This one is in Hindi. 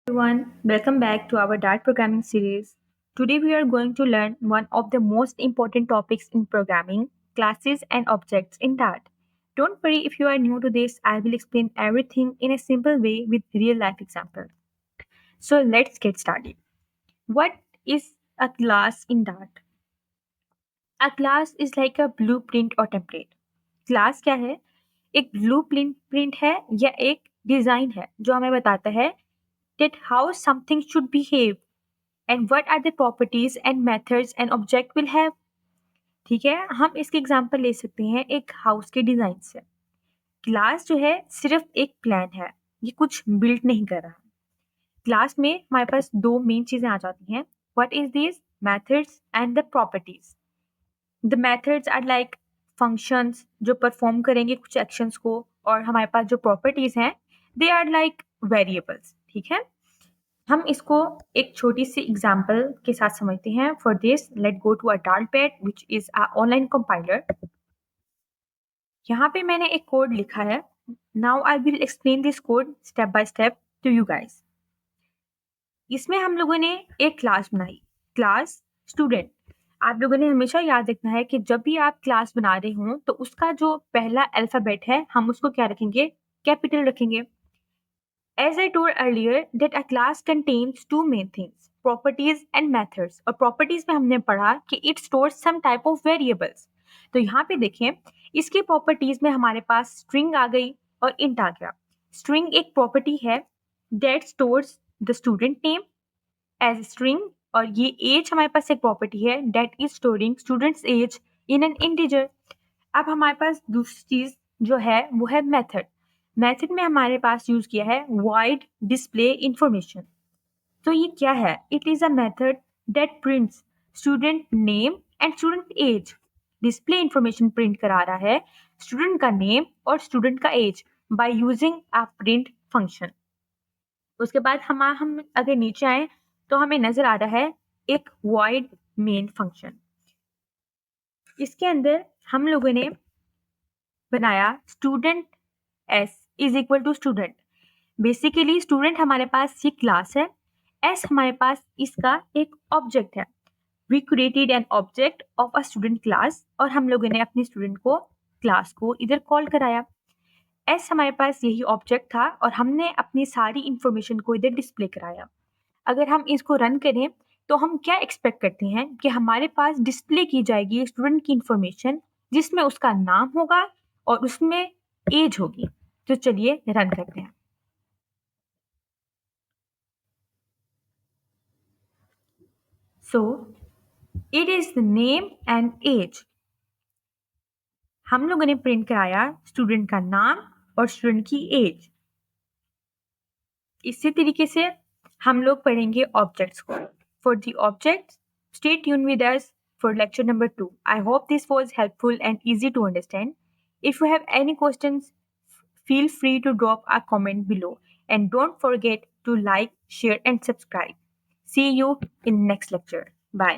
Everyone, welcome back to our Dart programming series. Today we are going to learn one of the most important topics in programming, classes and objects in Dart. Don't worry if you are new to this, I will explain everything in a simple way with real life example. So let's get started. What is a class in Dart? A class is like a blueprint or template. Class क्या है? एक ब्लूप्रिंट प्रिंट है या एक डिजाइन है जो हमें बताता है that how something should behave and what are the properties and methods an object will have. ठीक है, हम इसके एग्जांपल ले सकते हैं एक हाउस के डिजाइन से। क्लास जो है सिर्फ एक प्लान है, ये कुछ बिल्ड नहीं कर रहा। क्लास में हमारे पास दो मेन चीजें आ जाती हैं। What is this? Methods and the properties. The methods are like functions जो परफॉर्म करेंगे कुछ एक्शंस को, और हमारे पास जो प्रॉपर्टीज हैं दे आर लाइक वेरिएबल्स। ठीक है, हम इसको एक छोटी सी एग्जांपल के साथ समझते हैं। For this let go to a DartPad which is a online compiler. यहाँ पे मैंने एक कोड लिखा है। Now I will explain this code step by step to you guys. इसमें हम लोगों ने एक क्लास बनाई, क्लास स्टूडेंट। आप लोगों ने हमेशा याद रखना है कि जब भी आप क्लास बना रहे हो तो उसका जो पहला अल्फाबेट है हम उसको क्या रखेंगे? कैपिटल रखेंगे। As I told earlier that a class contains two main things, properties and methods. और properties में हमने पढ़ा कि it stores some type of variables. तो यहाँ पे देखें, इसके properties में हमारे पास string आ गई और int आ गया। String एक property है that stores the student name as a string, और ये age हमारे पास एक property है that is storing student's age in an integer. अब हमारे पास दूसरी चीज जो है वो है मेथड। मेथड में हमारे पास यूज किया है void display information। तो ये क्या है? It is a method that prints student name and student age. Display information print करा रहा है स्टूडेंट का नेम और स्टूडेंट का age by using a print function. उसके बाद हम अगर नीचे आए तो हमें नजर आ रहा है एक void मेन फंक्शन। इसके अंदर हम लोगों ने बनाया student S is equal to student. Basically student हमारे पास ये क्लास है, एस हमारे पास इसका एक ऑब्जेक्ट है। We created an object of a student class, और हम लोगों ने अपने स्टूडेंट को क्लास को इधर कॉल कराया। एस हमारे पास यही ऑब्जेक्ट था और हमने अपनी सारी इंफॉर्मेशन को इधर डिस्प्ले कराया। अगर हम इसको रन करें तो हम क्या एक्सपेक्ट करते हैं कि हमारे पास डिस्प्ले की जाएगी स्टूडेंट की इंफॉर्मेशन जिसमें उसका नाम होगा और उसमें एज होगी। तो चलिए रन करते हैं। So it is the name and age. हम लोगों ने प्रिंट कराया स्टूडेंट का नाम और स्टूडेंट की एज। इसी तरीके से हम लोग पढ़ेंगे ऑब्जेक्ट्स को। For the objects stay tune with us for lecture number 2. I hope this was helpful and easy to understand. If you have any questions, feel free to drop a comment below. And don't forget to like, share, and subscribe. See you in next lecture. Bye.